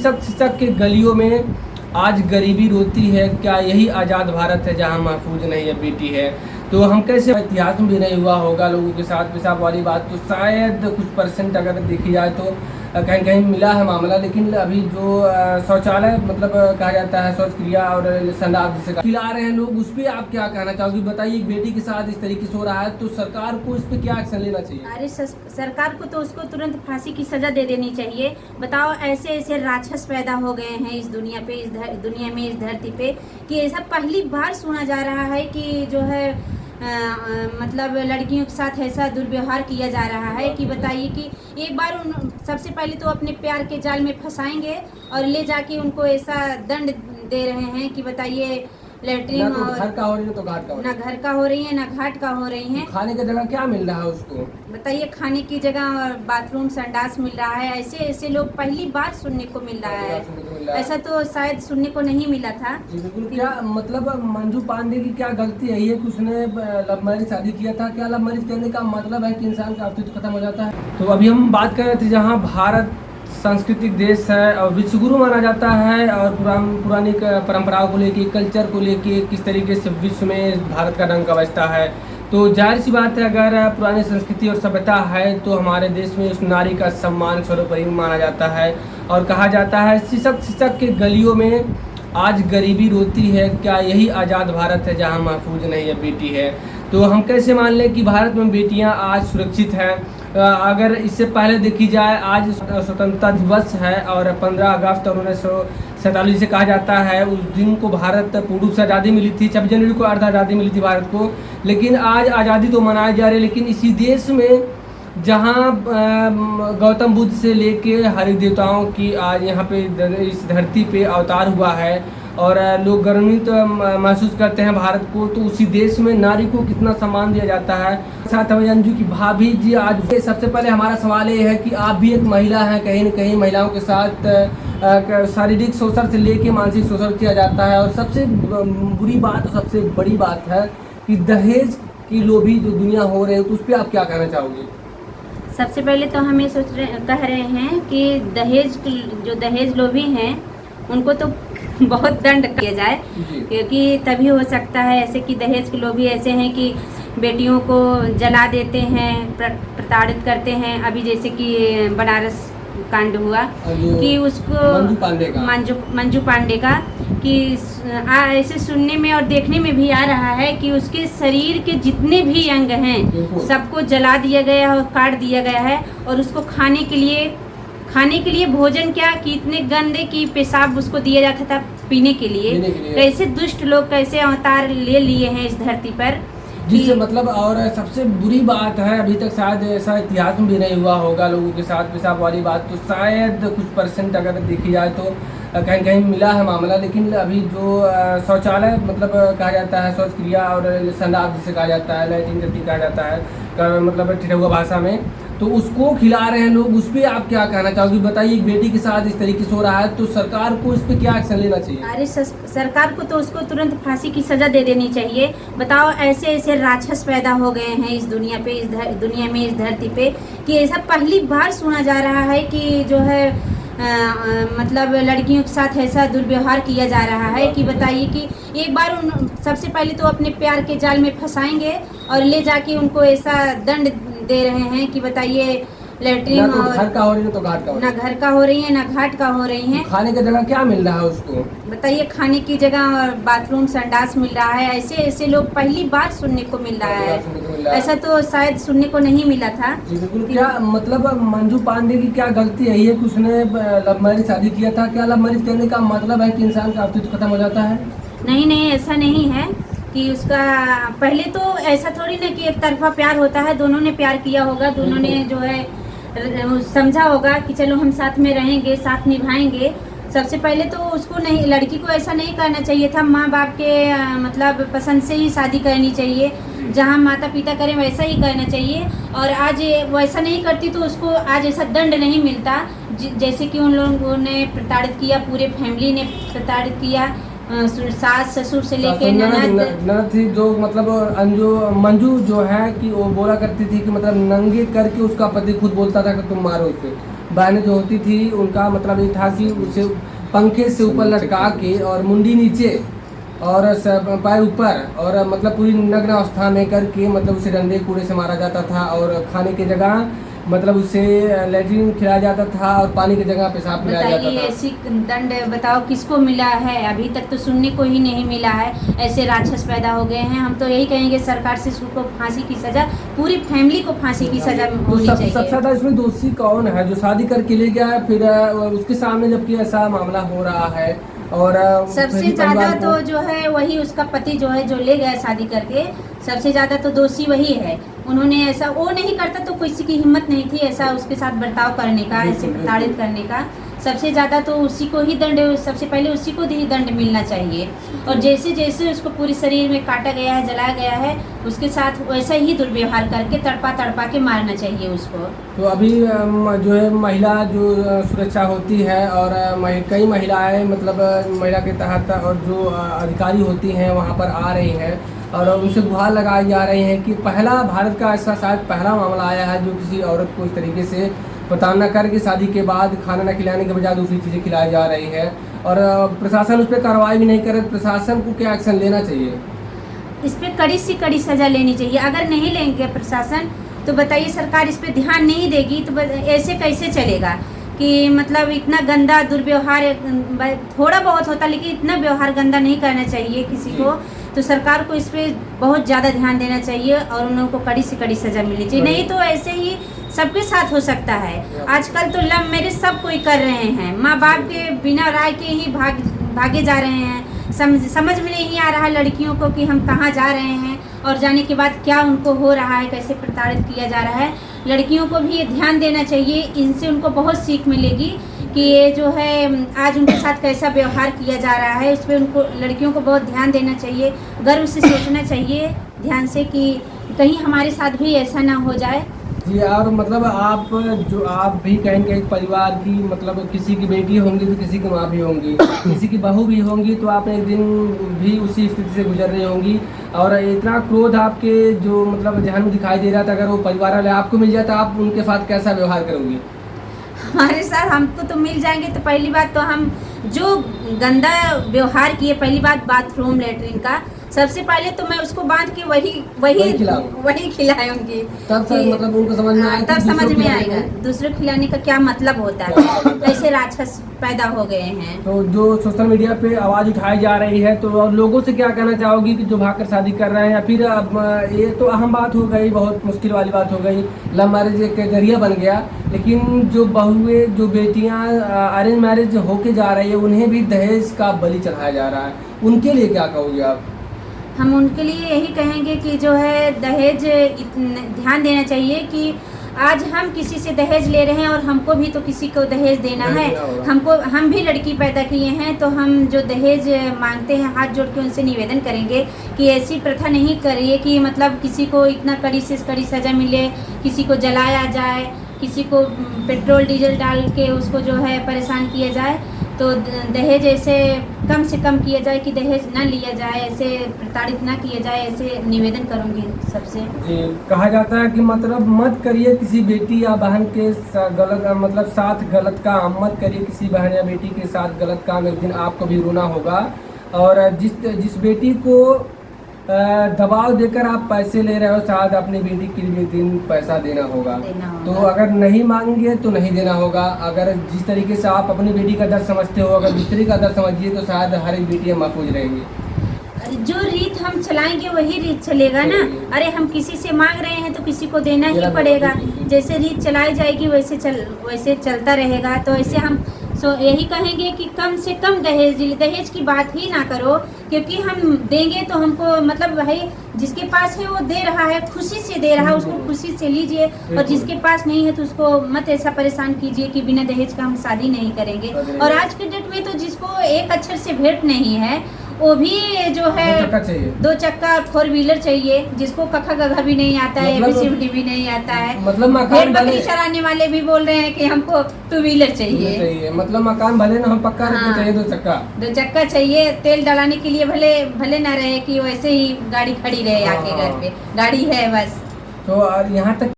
सिसक सिसक के गलियों में आज गरीबी रोती है, क्या यही आज़ाद भारत है जहां महफूज नहीं है बेटी है। तो हम कैसे, इतिहास में भी नहीं हुआ होगा लोगों के साथ पेशाब वाली बात, तो शायद कुछ परसेंट अगर देखी जाए तो कहीं कहीं मिला है मामला। लेकिन अभी जो शौचालय मतलब कहा जाता है शौच क्रिया और संडास जिसे खिला रहे हैं लोग, उस पर आप क्या कहना चाहोगे? बताइए, एक बेटी के साथ इस तरीके से हो रहा है तो सरकार को इस पर क्या एक्शन लेना चाहिए? अरे सरकार को तो उसको तुरंत फांसी की सजा दे देनी चाहिए। बताओ, ऐसे ऐसे राक्षस पैदा हो गए हैं इस दुनिया पे, इस दुनिया में, इस धरती पे, कि ऐसा पहली बार सुना जा रहा है कि जो है मतलब लड़कियों के साथ ऐसा दुर्व्यवहार किया जा रहा है कि बताइए कि एक बार सबसे पहले तो अपने प्यार के जाल में फंसाएंगे और ले जाके उनको ऐसा दंड दे रहे हैं कि बताइए लेटरिन तो और घर का हो रही है तो घाट का हो रही ना है। घर का हो रही है ना घाट का हो रही है। खाने की जगह क्या मिल रहा है उसको? बताइए, खाने की जगह बाथरूम संडास मिल रहा है। ऐसे ऐसे लोग पहली बार सुनने को मिल रहा है। ऐसा तो शायद सुनने को नहीं मिला था। जी बिल्कुल। क्या मतलब मंजू पांडे की क्या गलती है ये कि उसने लव मैरिज शादी किया था? क्या लव मैरिज करने का मतलब है कि इंसान का अस्तित्व खत्म हो जाता है? तो अभी हम बात कर रहे थे जहाँ भारत सांस्कृतिक देश है और विश्वगुरु माना जाता है, और पुरानी परंपराओं को लेके, कल्चर को लेके किस तरीके से विश्व में भारत का डंका बजता है। तो जाहिर सी बात है, अगर पुरानी संस्कृति और सभ्यता है तो हमारे देश में उस नारी का सम्मान सर्वोपरि माना जाता है। और कहा जाता है सिसक सिसक के गलियों में आज गरीबी रोती है, क्या यही आज़ाद भारत है जहां महफूज नहीं है बेटी है। तो हम कैसे मान लें कि भारत में बेटियां आज सुरक्षित हैं? अगर इससे पहले देखी जाए, आज स्वतंत्रता दिवस है और 15 अगस्त 1947 से कहा जाता है उस दिन को भारत पूर्ण रूप से आज़ादी मिली थी। 26 जनवरी को अर्ध आज़ादी मिली थी भारत को। लेकिन आज आज़ादी तो मनाई जा रही है, लेकिन इसी देश में जहाँ गौतम बुद्ध से लेके हरि देवताओं की आज यहाँ पे इस धरती पे अवतार हुआ है और लोग गर्वित महसूस करते हैं भारत को, तो उसी देश में नारी को कितना सम्मान दिया जाता है। साथ में अंजू की भाभी जी, आज सबसे पहले हमारा सवाल ये है कि आप भी एक महिला हैं, कहीं न कहीं महिलाओं के साथ शारीरिक शोषण से लेके मानसिक शोषण किया जाता है। और सबसे बुरी बात, सबसे बड़ी बात है कि दहेज की लोभी जो दुनिया हो रही है, तो उस पर आप क्या कहना चाहोगे? सबसे पहले तो हम ये कह रहे हैं कि दहेज लोभी हैं उनको तो बहुत दंड किया जाए, क्योंकि तभी हो सकता है। ऐसे कि दहेज के लोभी ऐसे हैं कि बेटियों को जला देते हैं, प्रताड़ित करते हैं। अभी जैसे कि बनारस कांड हुआ कि उसको मंजू पांडे का कि ऐसे सुनने में और देखने में भी आ रहा है कि उसके शरीर के जितने भी अंग हैं सबको जला दिया गया है और काट दिया गया है। और उसको खाने के लिए भोजन क्या कि इतने गंदे की पेशाब उसको दिया जाता था पीने के लिए। कैसे दुष्ट लोग कैसे अवतार ले लिए हैं इस धरती पर, जिससे मतलब। और सबसे बुरी बात है, अभी तक शायद ऐसा इतिहास में भी नहीं हुआ होगा लोगों के साथ पेशाब वाली बात, तो शायद कुछ परसेंट अगर देखी जाए तो कहीं कहीं मिला है मामला। लेकिन अभी जो शौचालय मतलब कहा जाता है शौच क्रिया और संडास जिसे कहा जाता है, लैट्रिन टट्टी कहा जाता है मतलब ठिठुआ भाषा में, तो उसको खिला रहे हैं लोग, उस पर आप क्या कहना चाहोगे? बताइए, एक बेटी के साथ इस तरीके से हो रहा है तो सरकार को इस पर क्या एक्शन लेना चाहिए? अरे सरकार को तो उसको तुरंत फांसी की सजा दे देनी चाहिए। बताओ, ऐसे ऐसे राक्षस पैदा हो गए हैं इस दुनिया पे, इस दुनिया में, इस धरती पे, कि ऐसा पहली बार सुना जा रहा है कि जो है मतलब लड़कियों के साथ ऐसा दुर्व्यवहार किया जा रहा है कि बताइए कि एक बार सबसे पहले तो अपने प्यार के जाल में फंसाएंगे और ले जाके उनको ऐसा दंड दे रहे हैं कि बताइए लेटरिन तो और घर का हो रही है तो घाट का हो रही है। ना घर का हो रही है ना घाट का हो रही है। खाने की जगह क्या मिल रहा है उसको? बताइए, खाने की जगह बाथरूम संडास मिल रहा है। ऐसे ऐसे लोग पहली बार सुनने को मिल रहा है। ऐसा तो शायद सुनने को नहीं मिला था। जी बिल्कुल। क्या मतलब मंजू पांडे की क्या गलती है ये कि उसने लव मैरिज शादी किया था? क्या लव मैरिज करने का मतलब है कि इंसान का अस्तित्व खत्म हो जाता है? नहीं, ऐसा नहीं है कि उसका पहले तो ऐसा थोड़ी ना कि एक तरफा प्यार होता है। दोनों ने प्यार किया होगा, दोनों ने जो है समझा होगा कि चलो हम साथ में रहेंगे, साथ निभाएंगे। सबसे पहले तो उसको नहीं, लड़की को ऐसा नहीं करना चाहिए था। माँ बाप के मतलब पसंद से ही शादी करनी चाहिए, जहाँ माता पिता करें वैसा ही करना चाहिए। और आज वैसा नहीं करती तो उसको आज ऐसा दंड नहीं मिलता जैसे कि उन लोगों ने प्रताड़ित किया, पूरे फैमिली ने प्रताड़ित किया। सास ससुर से लेके ननद थी जो मतलब मंजू जो है कि वो बोला करती थी कि मतलब नंगे करके उसका पति खुद बोलता था कि तुम मारो उसे, बहनें जो होती थी उनका मतलब ये था कि उसे पंखे से ऊपर लटका के और मुंडी नीचे और पैर ऊपर और मतलब पूरी नग्न अवस्था में करके मतलब उसे डंडे कूड़े से मारा जाता था और खाने की जगह मतलब उसे लैट्रिन खिलाया जाता था और पानी की जगह पेशाब खिलाया जाता बताइए था। ऐसी दंड बताओ किसको मिला है? अभी तक तो सुनने को ही नहीं मिला है। ऐसे राक्षस पैदा हो गए हैं। हम तो यही कहेंगे सरकार से उसको फांसी की सजा, पूरी फैमिली को फांसी की सजा होनी सबसे चाहिए। ज्यादा इसमें दोषी कौन है? जो शादी करके ले गया है फिर उसके सामने जबकि ऐसा मामला हो रहा है और सबसे ज्यादा तो जो है वही उसका पति जो है, जो ले गया शादी करके, सबसे ज्यादा तो दोषी वही है। उन्होंने ऐसा वो नहीं करता तो किसी की हिम्मत नहीं थी ऐसा उसके साथ बर्ताव करने का, ऐसे प्रताड़ित करने का। सबसे ज़्यादा तो उसी को ही दंड, सबसे पहले उसी को ही दंड मिलना चाहिए। और जैसे जैसे उसको पूरे शरीर में काटा गया है, जलाया गया है, उसके साथ वैसा ही दुर्व्यवहार करके तड़पा तड़पा के मारना चाहिए उसको। तो अभी जो है महिला जो सुरक्षा होती है और कई महिलाएं मतलब महिला के तहत और जो अधिकारी होती हैं वहाँ पर आ रही हैं और उनसे गुहार लगाई जा रही हैं कि पहला भारत का ऐसा शायद पहला मामला आया है जो किसी औरत को इस तरीके से प्रताड़ना करके शादी के बाद खाना न खिलाने के बजाय दूसरी चीज़ें खिलाई जा रही है और प्रशासन उस पर कार्रवाई भी नहीं करे। प्रशासन को क्या एक्शन लेना चाहिए? इस पर कड़ी से कड़ी सजा लेनी चाहिए। अगर नहीं लेंगे प्रशासन तो बताइए, सरकार इस पर ध्यान नहीं देगी तो ऐसे कैसे चलेगा? कि मतलब इतना गंदा दुर्व्यवहार थोड़ा बहुत होता, लेकिन इतना व्यवहार गंदा नहीं करना चाहिए किसी को। तो सरकार को इस पे बहुत ज़्यादा ध्यान देना चाहिए और उन लोगों को कड़ी से कड़ी सजा मिलनी चाहिए। नहीं तो ऐसे ही सबके साथ हो सकता है। आजकल तो लव मैरिज सब कोई कर रहे हैं, माँ बाप के बिना राय के ही भागे जा रहे हैं। समझ में नहीं आ रहा लड़कियों को कि हम कहाँ जा रहे हैं और जाने के बाद क्या उनको हो रहा है, कैसे प्रताड़ित किया जा रहा है। लड़कियों को भी ध्यान देना चाहिए, इनसे उनको बहुत सीख मिलेगी कि ये जो है आज उनके साथ कैसा व्यवहार किया जा रहा है। उस पर उनको लड़कियों को बहुत ध्यान देना चाहिए, गर्व से सोचना चाहिए ध्यान से कि कहीं हमारे साथ भी ऐसा ना हो जाए। जी, और मतलब आप भी कहेंगे एक परिवार की मतलब किसी की बेटी होंगी तो किसी की माँ भी होंगी, किसी की बहू भी होंगी, तो आप एक दिन भी उसी स्थिति से गुजर रही होंगी और इतना क्रोध आपके जो मतलब जहन में दिखाई दे रहा था, अगर वो परिवार वाले आपको मिल जाता आप उनके साथ कैसा व्यवहार करोगी? हमारे साथ हमको तो मिल जाएंगे तो पहली बात तो हम जो गंदा व्यवहार किए, पहली बात बाथरूम लैट्रिन का, सबसे पहले तो मैं उसको बांध के वही खिलाऊंगी। तब मतलब उनको समझ में आएगा, तब समझ में आएगा दूसरों खिलाने का क्या मतलब होता है, कैसे राक्षस पैदा हो गए हैं। तो जो सोशल मीडिया पे आवाज़ उठाई जा रही है तो और लोगों से क्या कहना चाहोगी कि जो भागकर शादी कर रहे हैं, या फिर अब ये तो अहम बात हो गई, बहुत मुश्किल वाली बात हो गई, लव मैरिज एक जरिया बन गया, लेकिन जो बहुएं जो बेटियां अरेंज मैरिज होके जा रही है उन्हें भी दहेज का बलि चढ़ाया जा रहा है, उनके लिए क्या कहोगे आप? हम उनके लिए यही कहेंगे कि जो है दहेज ध्यान देना चाहिए कि आज हम किसी से दहेज ले रहे हैं और हमको भी तो किसी को दहेज देना है। हम भी लड़की पैदा किए हैं तो हम जो दहेज मांगते हैं हाथ जोड़ के उनसे निवेदन करेंगे कि ऐसी प्रथा नहीं करिए कि मतलब किसी को इतना कड़ी से कड़ी सज़ा मिले, किसी को जलाया जाए, किसी को पेट्रोल डीजल डाल के उसको जो है परेशान किया जाए। तो दहेज ऐसे कम से कम किया जाए कि दहेज ना लिया जाए, ऐसे प्रताड़ित ना किया जाए, ऐसे निवेदन करूंगी सबसे। जी, कहा जाता है कि मतलब मत करिए किसी बेटी या बहन के गलत मतलब साथ गलत काम, मत करिए किसी बहन या बेटी के साथ गलत काम, एक दिन आपको भी रोना होगा। और जिस बेटी को दबाव देकर आप पैसे ले रहे हो, शायद अपनी बेटी के लिए एक दिन पैसा देना होगा। तो अगर नहीं मांगेंगे तो नहीं देना होगा। अगर जिस तरीके से आप अपनी बेटी का दर्द समझते हो, अगर दूसरी का दर्द समझिए तो शायद हर एक बेटियाँ महफूज रहेंगी। जो रीत हम चलाएंगे वही रीत चलेगा ना। अरे हम किसी से मांग रहे हैं तो किसी को देना ही पड़ेगा। जैसे रीत चलाई जाएगी वैसे चलता रहेगा। तो ऐसे हम यही कहेंगे कि कम से कम दहेज की बात ही ना करो, क्योंकि हम देंगे तो हमको मतलब भाई जिसके पास है वो दे रहा है, खुशी से दे रहा है, उसको खुशी से लीजिए। और जिसके पास नहीं है तो उसको मत ऐसा परेशान कीजिए कि बिना दहेज का हम शादी नहीं करेंगे। और आज के डेट में तो जिसको एक अक्षर से भेंट नहीं है वो भी जो है 2 चक्का 4 व्हीलर चाहिए, जिसको कखा गघा भी नहीं आता है, ABCD भी नहीं आता है। मतलब भेड़ बकरी चराने वाले भी बोल रहे हैं कि हमको 2 व्हीलर चाहिए। मतलब मकान भले ना हम पक्का चाहिए, 2 चक्का चाहिए। तेल डलाने के लिए भले ना रहे कि वैसे ही गाड़ी खड़ी रहे आके घर पे, गाड़ी है बस। तो यहाँ तक